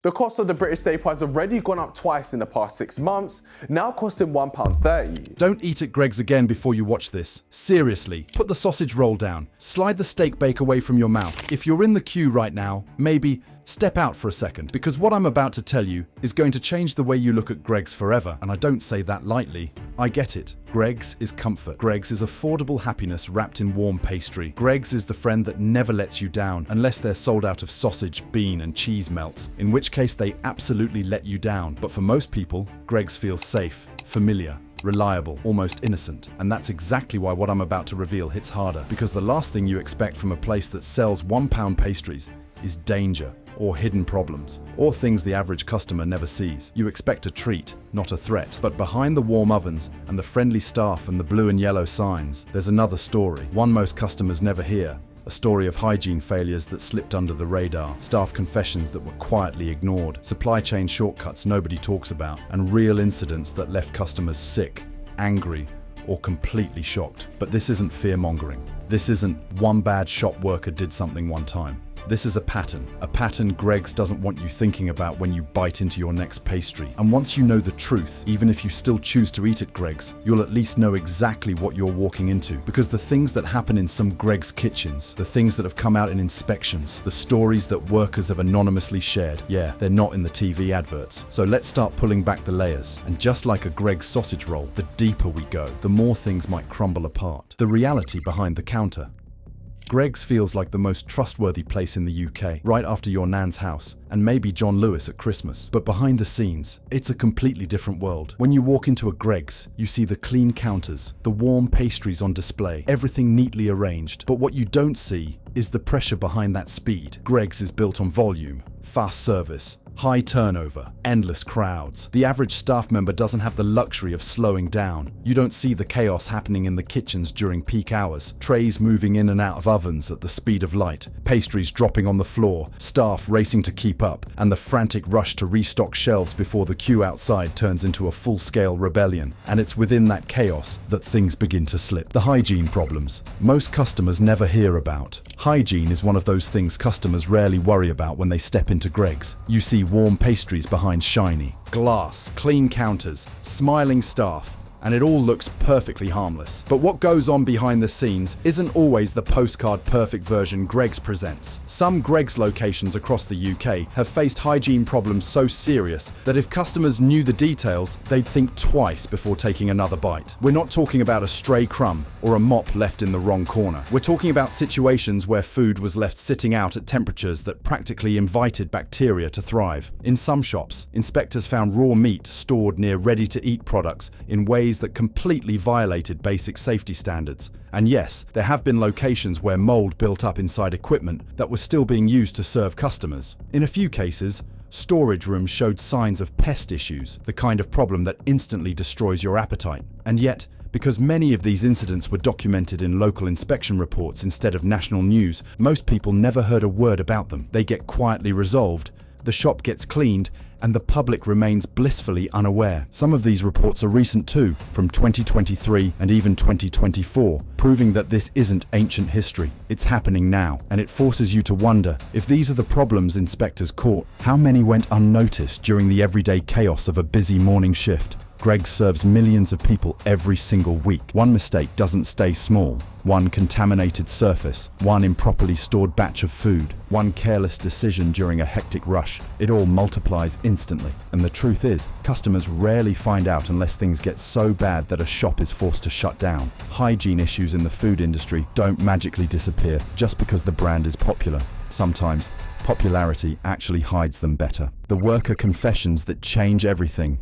The cost of the British steak has already gone up twice in the past 6 months, now costing £1.30. Don't eat at Greggs again before you watch this. Seriously, put the sausage roll down. Slide the steak bake away from your mouth. If you're in the queue right now, maybe step out for a second, because what I'm about to tell you is going to change the way you look at Greggs forever, and I don't say that lightly. I get it. Greggs is comfort. Greggs is affordable happiness wrapped in warm pastry. Greggs is the friend that never lets you down, unless they're sold out of sausage, bean, and cheese melts, in which case they absolutely let you down. But for most people, Greggs feels safe, familiar, reliable, almost innocent. And that's exactly why what I'm about to reveal hits harder, because the last thing you expect from a place that sells £1 pastries is danger, or hidden problems, or things the average customer never sees. You expect a treat, not a threat. But behind the warm ovens and the friendly staff and the blue and yellow signs, there's another story, one most customers never hear. A story of hygiene failures that slipped under the radar, staff confessions that were quietly ignored, supply chain shortcuts nobody talks about, and real incidents that left customers sick, angry, or completely shocked. But this isn't fear-mongering. This isn't one bad shop worker did something one time. This is a pattern Greggs doesn't want you thinking about when you bite into your next pastry. And once you know the truth, even if you still choose to eat at Greggs, you'll at least know exactly what you're walking into. Because the things that happen in some Greggs kitchens, the things that have come out in inspections, the stories that workers have anonymously shared, yeah, they're not in the TV adverts. So let's start pulling back the layers. And just like a Greggs sausage roll, the deeper we go, the more things might crumble apart. The reality behind the counter. Greggs feels like the most trustworthy place in the UK, right after your nan's house, and maybe John Lewis at Christmas. But behind the scenes, it's a completely different world. When you walk into a Greggs, you see the clean counters, the warm pastries on display, everything neatly arranged. But what you don't see is the pressure behind that speed. Greggs is built on volume, fast service, high turnover, endless crowds. The average staff member doesn't have the luxury of slowing down. You don't see the chaos happening in the kitchens during peak hours, trays moving in and out of ovens at the speed of light, pastries dropping on the floor, staff racing to keep up, and the frantic rush to restock shelves before the queue outside turns into a full-scale rebellion. And it's within that chaos that things begin to slip. The hygiene problems. Most customers never hear about. Hygiene is one of those things customers rarely worry about when they step into Greggs. You see warm pastries behind shiny glass, clean counters, smiling staff, and it all looks perfectly harmless. But what goes on behind the scenes isn't always the postcard perfect version Greggs presents. Some Greggs locations across the UK have faced hygiene problems so serious that if customers knew the details, they'd think twice before taking another bite. We're not talking about a stray crumb or a mop left in the wrong corner. We're talking about situations where food was left sitting out at temperatures that practically invited bacteria to thrive. In some shops, inspectors found raw meat stored near ready-to-eat products in ways that completely violated basic safety standards. And yes, there have been locations where mold built up inside equipment that was still being used to serve customers. In a few cases, storage rooms showed signs of pest issues, the kind of problem that instantly destroys your appetite. And yet, because many of these incidents were documented in local inspection reports instead of national news, most people never heard a word about them. They get quietly resolved, the shop gets cleaned, and the public remains blissfully unaware. Some of these reports are recent too, from 2023 and even 2024, proving that this isn't ancient history. It's happening now, and it forces you to wonder, if these are the problems inspectors caught, how many went unnoticed during the everyday chaos of a busy morning shift? Greggs serves millions of people every single week. One mistake doesn't stay small. One contaminated surface, one improperly stored batch of food, one careless decision during a hectic rush. It all multiplies instantly. And the truth is, customers rarely find out unless things get so bad that a shop is forced to shut down. Hygiene issues in the food industry don't magically disappear just because the brand is popular. Sometimes, popularity actually hides them better. The worker confessions that change everything.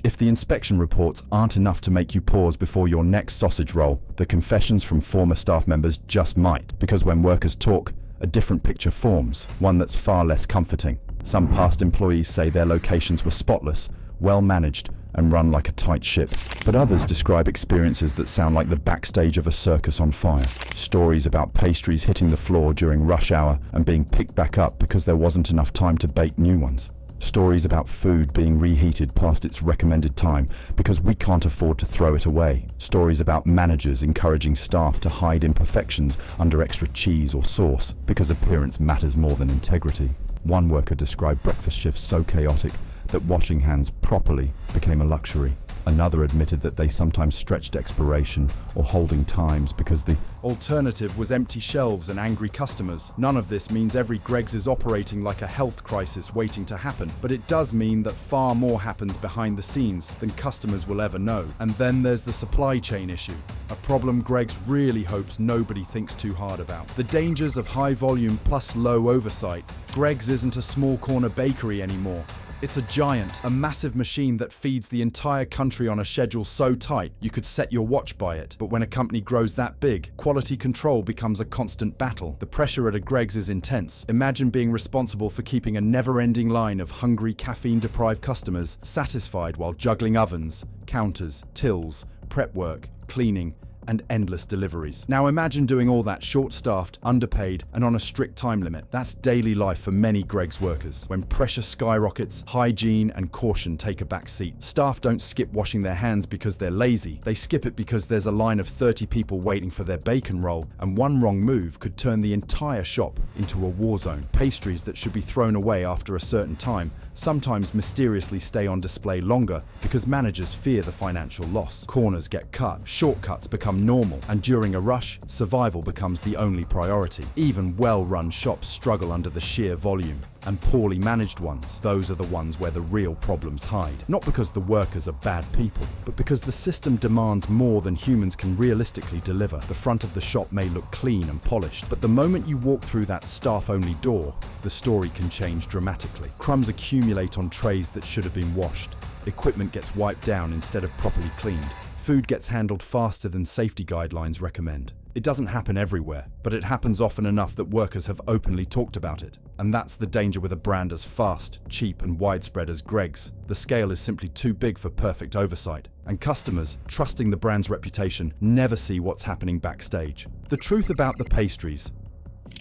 If the inspection reports aren't enough to make you pause before your next sausage roll, the confessions from former staff members just might, because when workers talk, a different picture forms, one that's far less comforting. Some past employees say their locations were spotless, well managed, and run like a tight ship. But others describe experiences that sound like the backstage of a circus on fire. Stories about pastries hitting the floor during rush hour and being picked back up because there wasn't enough time to bake new ones. Stories about food being reheated past its recommended time because we can't afford to throw it away. Stories about managers encouraging staff to hide imperfections under extra cheese or sauce because appearance matters more than integrity. One worker described breakfast shifts so chaotic that washing hands properly became a luxury. Another admitted that they sometimes stretched expiration or holding times because the alternative was empty shelves and angry customers. None of this means every Greggs is operating like a health crisis waiting to happen, but it does mean that far more happens behind the scenes than customers will ever know. And then there's the supply chain issue, a problem Greggs really hopes nobody thinks too hard about. The dangers of high volume plus low oversight. Greggs isn't a small corner bakery anymore. It's a giant, a massive machine that feeds the entire country on a schedule so tight you could set your watch by it. But when a company grows that big, quality control becomes a constant battle. The pressure at a Greggs is intense. Imagine being responsible for keeping a never-ending line of hungry, caffeine-deprived customers satisfied while juggling ovens, counters, tills, prep work, cleaning, and endless deliveries. Now imagine doing all that short-staffed, underpaid, and on a strict time limit. That's daily life for many Greggs workers. When pressure skyrockets, hygiene and caution take a back seat. Staff don't skip washing their hands because they're lazy. They skip it because there's a line of 30 people waiting for their bacon roll, and one wrong move could turn the entire shop into a war zone. Pastries that should be thrown away after a certain time sometimes mysteriously stay on display longer because managers fear the financial loss. Corners get cut, shortcuts become normal, and during a rush, survival becomes the only priority. Even well-run shops struggle under the sheer volume, and poorly managed ones, those are the ones where the real problems hide. Not because the workers are bad people, but because the system demands more than humans can realistically deliver. The front of the shop may look clean and polished, but the moment you walk through that staff-only door, the story can change dramatically. Crumbs accumulate on trays that should have been washed. Equipment gets wiped down instead of properly cleaned. Food gets handled faster than safety guidelines recommend. It doesn't happen everywhere, but it happens often enough that workers have openly talked about it. And that's the danger with a brand as fast, cheap, and widespread as Greggs. The scale is simply too big for perfect oversight. And customers, trusting the brand's reputation, never see what's happening backstage. The truth about the pastries.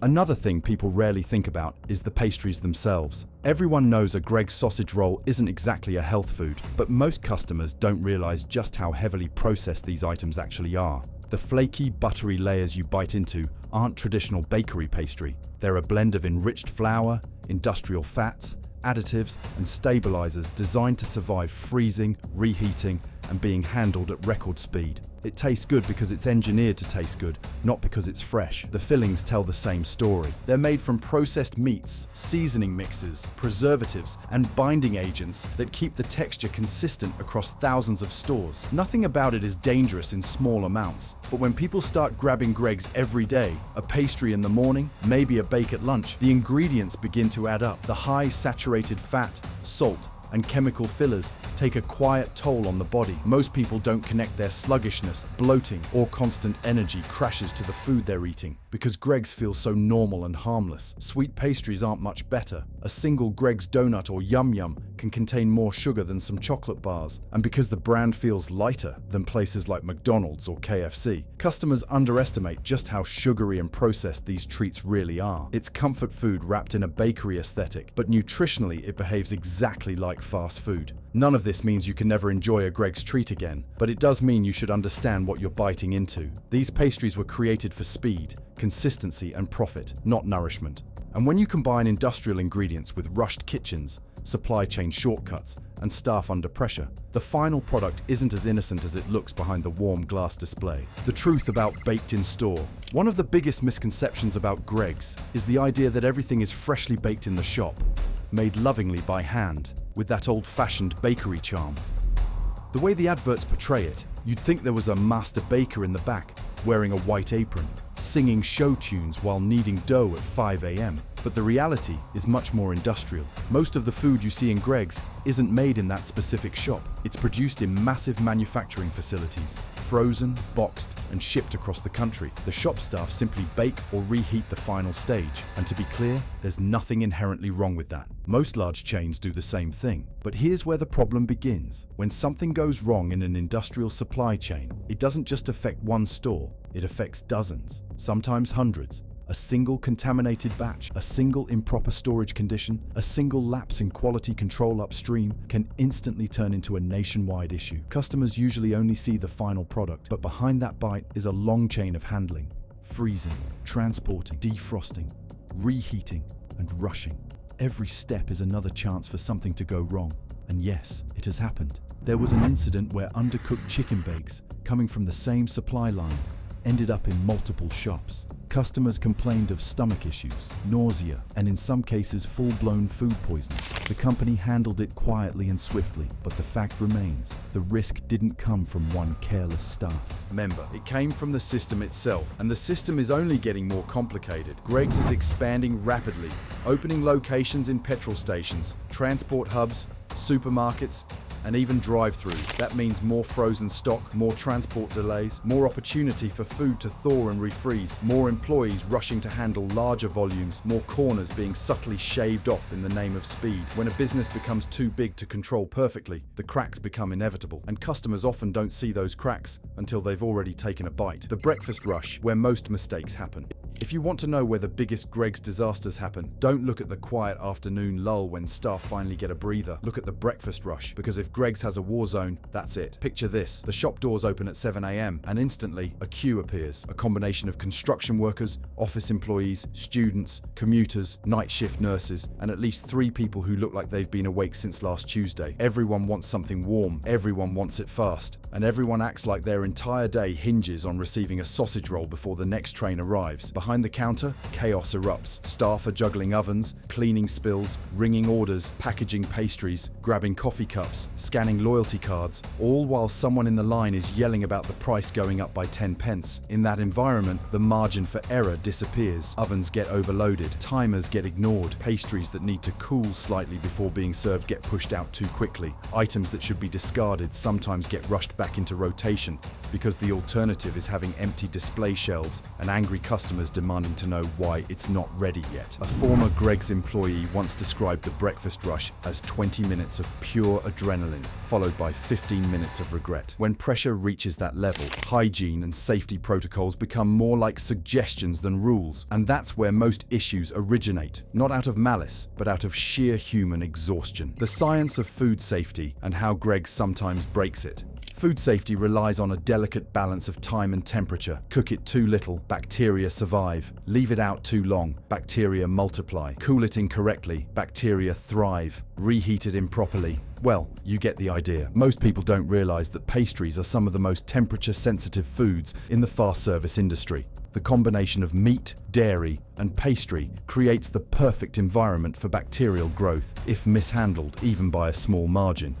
Another thing people rarely think about is the pastries themselves. Everyone knows a Greggs sausage roll isn't exactly a health food, but most customers don't realize just how heavily processed these items actually are. The flaky, buttery layers you bite into aren't traditional bakery pastry. They're a blend of enriched flour, industrial fats, additives, and stabilizers designed to survive freezing, reheating, and being handled at record speed. It tastes good because it's engineered to taste good, not because it's fresh. The fillings tell the same story. They're made from processed meats, seasoning mixes, preservatives, and binding agents that keep the texture consistent across thousands of stores. Nothing about it is dangerous in small amounts, but when people start grabbing Greggs every day, a pastry in the morning, maybe a bake at lunch, the ingredients begin to add up. The high saturated fat, salt, and chemical fillers take a quiet toll on the body. Most people don't connect their sluggishness, bloating, or constant energy crashes to the food they're eating because Greggs feels so normal and harmless. Sweet pastries aren't much better. A single Greggs donut or Yum Yum can contain more sugar than some chocolate bars. And because the brand feels lighter than places like McDonald's or KFC, customers underestimate just how sugary and processed these treats really are. It's comfort food wrapped in a bakery aesthetic, but nutritionally it behaves exactly like fast food. None of this means you can never enjoy a Greggs treat again, but it does mean you should understand what you're biting into. These pastries were created for speed, consistency, and profit, not nourishment. And when you combine industrial ingredients with rushed kitchens, supply chain shortcuts, and staff under pressure, the final product isn't as innocent as it looks behind the warm glass display. The truth about baked in store. One of the biggest misconceptions about Greggs is the idea that everything is freshly baked in the shop, made lovingly by hand, with that old-fashioned bakery charm. The way the adverts portray it, you'd think there was a master baker in the back, wearing a white apron, singing show tunes while kneading dough at 5 a.m. But the reality is much more industrial. Most of the food you see in Greggs isn't made in that specific shop. It's produced in massive manufacturing facilities, frozen, boxed, and shipped across the country. The shop staff simply bake or reheat the final stage. And to be clear, there's nothing inherently wrong with that. Most large chains do the same thing. But here's where the problem begins. When something goes wrong in an industrial supply chain, it doesn't just affect one store, it affects dozens, sometimes hundreds. A single contaminated batch, a single improper storage condition, a single lapse in quality control upstream can instantly turn into a nationwide issue. Customers usually only see the final product, but behind that bite is a long chain of handling, freezing, transporting, defrosting, reheating, and rushing. Every step is another chance for something to go wrong. And yes, it has happened. There was an incident where undercooked chicken bakes, coming from the same supply line, ended up in multiple shops. Customers complained of stomach issues, nausea, and in some cases full-blown food poisoning. The company handled it quietly and swiftly, but the fact remains, the risk didn't come from one careless staff member. It came from the system itself, and the system is only getting more complicated. Greggs is expanding rapidly, opening locations in petrol stations, transport hubs, supermarkets, and even drive-throughs. That means more frozen stock, more transport delays, more opportunity for food to thaw and refreeze, more employees rushing to handle larger volumes, more corners being subtly shaved off in the name of speed. When a business becomes too big to control perfectly, the cracks become inevitable, and customers often don't see those cracks until they've already taken a bite. The breakfast rush, where most mistakes happen. If you want to know where the biggest Greggs disasters happen, don't look at the quiet afternoon lull when staff finally get a breather. Look at the breakfast rush, because if Greggs has a war zone, that's it. Picture this: the shop doors open at 7 a.m. and instantly a queue appears. A combination of construction workers, office employees, students, commuters, night shift nurses, and at least 3 people who look like they've been awake since last Tuesday. Everyone wants something warm, everyone wants it fast, and everyone acts like their entire day hinges on receiving a sausage roll before the next train arrives. Behind the counter, chaos erupts. Staff are juggling ovens, cleaning spills, ringing orders, packaging pastries, grabbing coffee cups, scanning loyalty cards, all while someone in the line is yelling about the price going up by 10 pence. In that environment, the margin for error disappears. Ovens get overloaded, timers get ignored, pastries that need to cool slightly before being served get pushed out too quickly. Items that should be discarded sometimes get rushed back into rotation because the alternative is having empty display shelves and angry customers demanding to know why it's not ready yet. A former Greggs employee once described the breakfast rush as 20 minutes of pure adrenaline, followed by 15 minutes of regret. When pressure reaches that level, hygiene and safety protocols become more like suggestions than rules, and that's where most issues originate, not out of malice, but out of sheer human exhaustion. The science of food safety and how Greggs sometimes breaks it. Food safety relies on a delicate balance of time and temperature. Cook it too little, bacteria survive. Leave it out too long, bacteria multiply. Cool it incorrectly, bacteria thrive. Reheat it improperly. Well, you get the idea. Most people don't realize that pastries are some of the most temperature-sensitive foods in the fast service industry. The combination of meat, dairy, and pastry creates the perfect environment for bacterial growth, if mishandled even by a small margin.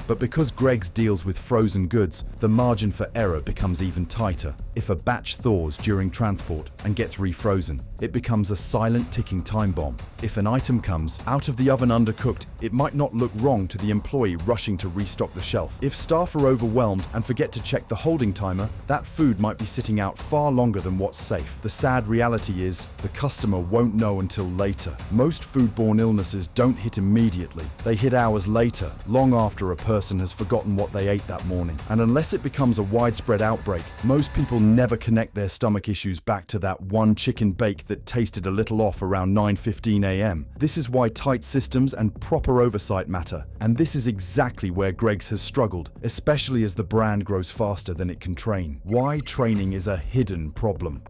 But because Greggs deals with frozen goods, the margin for error becomes even tighter. If a batch thaws during transport and gets refrozen, it becomes a silent ticking time bomb. If an item comes out of the oven undercooked, it might not look wrong to the employee rushing to restock the shelf. If staff are overwhelmed and forget to check the holding timer, that food might be sitting out far longer than what's safe. The sad reality is, the customer won't know until later. Most foodborne illnesses don't hit immediately. They hit hours later, long after a person has forgotten what they ate that morning. And unless it becomes a widespread outbreak, most people never connect their stomach issues back to that one chicken bake that tasted a little off around 9:15 a.m. This is why tight systems and proper oversight matter. And this is exactly where Greggs has struggled, especially as the brand grows faster than it can train. Why training is a hidden problem.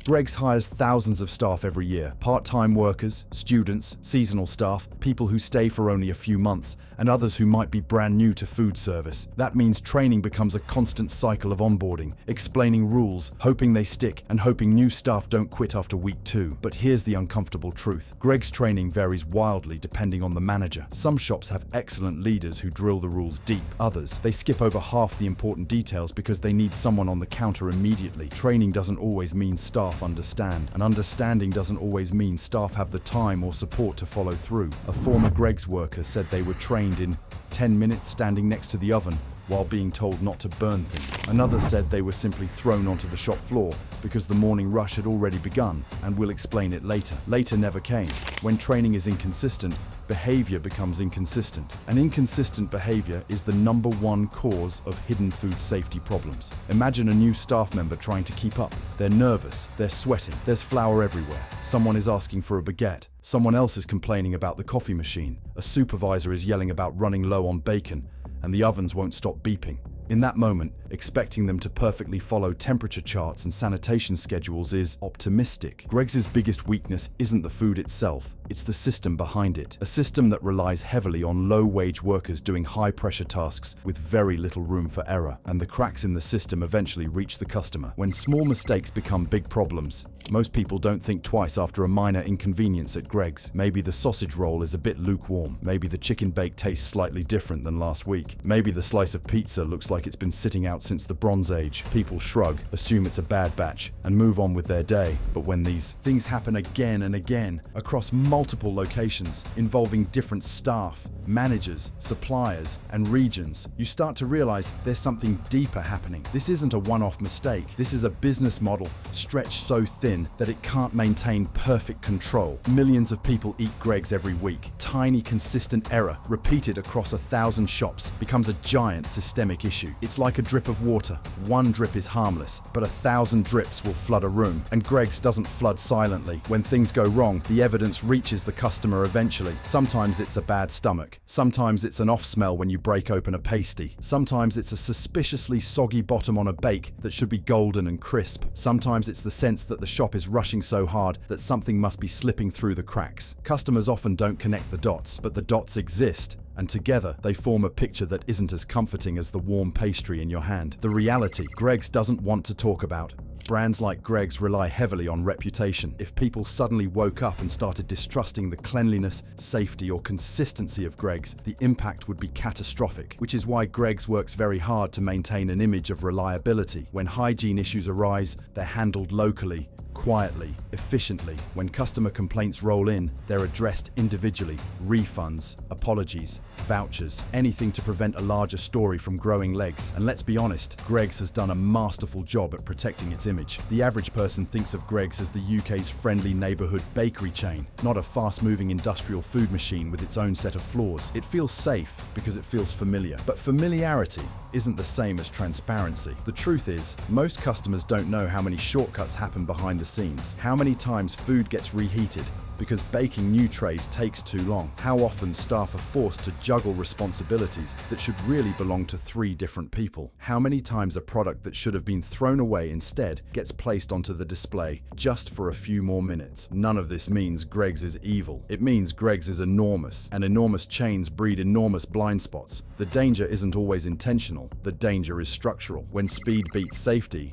Greggs hires thousands of staff every year. Part-time workers, students, seasonal staff, people who stay for only a few months, and others who might be brand new to food service. That means training becomes a constant cycle of onboarding, explaining rules, hoping they stick, and hoping new staff don't quit after week 2. But here's the uncomfortable truth. Greggs training varies wildly depending on the manager. Some shops have excellent leaders who drill the rules deep. Others, they skip over half the important details because they need someone on the counter immediately. Training doesn't always mean staff understand, and understanding doesn't always mean staff have the time or support to follow through. A former Greggs worker said they were trained in 10 minutes standing next to the oven while being told not to burn things. Another said they were simply thrown onto the shop floor because the morning rush had already begun, and we'll explain it later. Later never came. When training is inconsistent, behavior becomes inconsistent. And inconsistent behavior is the #1 cause of hidden food safety problems. Imagine a new staff member trying to keep up. They're nervous, they're sweating, there's flour everywhere. Someone is asking for a baguette. Someone else is complaining about the coffee machine. A supervisor is yelling about running low on bacon, and the ovens won't stop beeping. In that moment, expecting them to perfectly follow temperature charts and sanitation schedules is optimistic. Greggs' biggest weakness isn't the food itself, it's the system behind it. A system that relies heavily on low-wage workers doing high-pressure tasks with very little room for error. And the cracks in the system eventually reach the customer. When small mistakes become big problems, most people don't think twice after a minor inconvenience at Greggs. Maybe the sausage roll is a bit lukewarm. Maybe the chicken bake tastes slightly different than last week. Maybe the slice of pizza looks like it's been sitting out since the Bronze Age. People shrug, assume it's a bad batch, and move on with their day. But when these things happen again and again, across multiple locations, involving different staff, managers, suppliers, and regions, you start to realize there's something deeper happening. This isn't a one-off mistake. This is a business model stretched so thin that it can't maintain perfect control. Millions of people eat Greggs every week. Tiny, consistent error, repeated across 1,000 shops, becomes a giant systemic issue. It's like a drip of water. One drip is harmless, but 1,000 drips will flood a room. And Greggs doesn't flood silently. When things go wrong, the evidence reaches the customer eventually. Sometimes it's a bad stomach. Sometimes it's an off smell when you break open a pasty. Sometimes it's a suspiciously soggy bottom on a bake that should be golden and crisp. Sometimes it's the sense that the shop is rushing so hard that something must be slipping through the cracks. Customers often don't connect the dots, but the dots exist, and together they form a picture that isn't as comforting as the warm pastry in your hand. The reality Greggs doesn't want to talk about. Brands like Greggs rely heavily on reputation. If people suddenly woke up and started distrusting the cleanliness, safety, or consistency of Greggs, the impact would be catastrophic, which is why Greggs works very hard to maintain an image of reliability. When hygiene issues arise, they're handled locally, quietly, efficiently. When customer complaints roll in, they're addressed individually. Refunds, apologies, vouchers, anything to prevent a larger story from growing legs. And let's be honest, Greggs has done a masterful job at protecting its image. The average person thinks of Greggs as the UK's friendly neighbourhood bakery chain, not a fast-moving industrial food machine with its own set of flaws. It feels safe because it feels familiar. But familiarity isn't the same as transparency. The truth is, most customers don't know how many shortcuts happen behind the scenes, how many times food gets reheated because baking new trays takes too long, how often staff are forced to juggle responsibilities that should really belong to 3 different people, how many times a product that should have been thrown away instead gets placed onto the display just for a few more minutes. None of this means Greggs is evil. It means Greggs is enormous, and enormous chains breed enormous blind spots. The danger isn't always intentional. The danger is structural. When speed beats safety,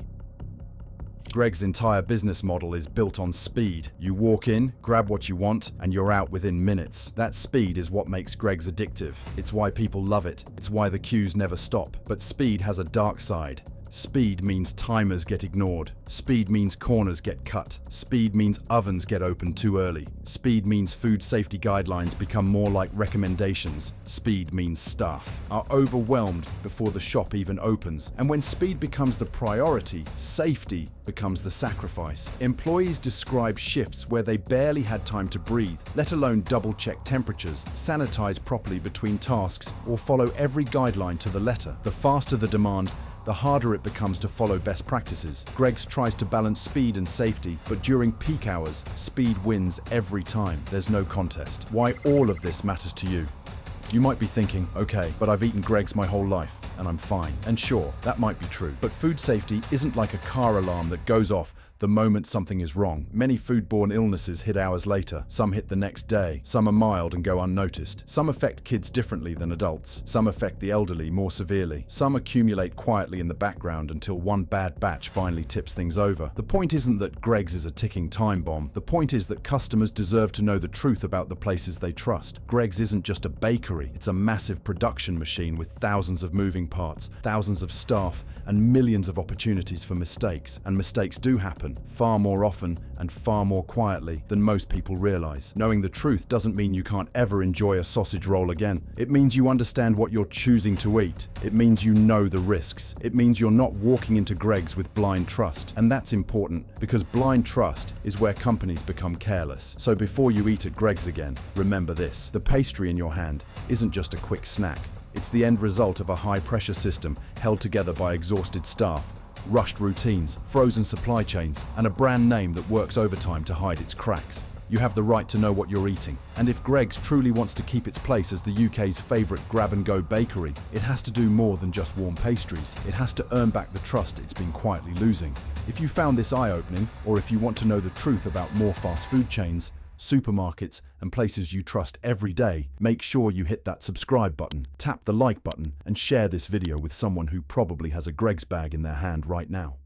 Greggs' entire business model is built on speed. You walk in, grab what you want, and you're out within minutes. That speed is what makes Greggs addictive. It's why people love it. It's why the queues never stop. But speed has a dark side. Speed means timers get ignored. Speed means corners get cut. Speed means ovens get opened too early. Speed means food safety guidelines become more like recommendations. Speed means staff are overwhelmed before the shop even opens. And when speed becomes the priority, safety becomes the sacrifice. Employees describe shifts where they barely had time to breathe, let alone double-check temperatures, sanitize properly between tasks, or follow every guideline to the letter. The faster the demand, the harder it becomes to follow best practices. Greggs tries to balance speed and safety, but during peak hours, speed wins every time. There's no contest. Why all of this matters to you? You might be thinking, okay, but I've eaten Greggs my whole life, and I'm fine. And sure, that might be true. But food safety isn't like a car alarm that goes off the moment something is wrong. Many foodborne illnesses hit hours later. Some hit the next day. Some are mild and go unnoticed. Some affect kids differently than adults. Some affect the elderly more severely. Some accumulate quietly in the background until one bad batch finally tips things over. The point isn't that Greggs is a ticking time bomb. The point is that customers deserve to know the truth about the places they trust. Greggs isn't just a bakery. It's a massive production machine with thousands of moving parts, thousands of staff, and millions of opportunities for mistakes. And mistakes do happen, far more often and far more quietly than most people realize. Knowing the truth doesn't mean you can't ever enjoy a sausage roll again. It means you understand what you're choosing to eat. It means you know the risks. It means you're not walking into Greggs with blind trust. And that's important, because blind trust is where companies become careless. So before you eat at Greggs again, remember this: the pastry in your hand isn't just a quick snack. It's the end result of a high-pressure system held together by exhausted staff, rushed routines, frozen supply chains, and a brand name that works overtime to hide its cracks. you have the right to know what you're eating. And if Greggs truly wants to keep its place as the UK's favourite grab-and-go bakery, it has to do more than just warm pastries. It has to earn back the trust it's been quietly losing. If you found this eye-opening, or if you want to know the truth about more fast food chains, supermarkets, and places you trust every day, make sure you hit that subscribe button, tap the like button, and share this video with someone who probably has a Greggs bag in their hand right now.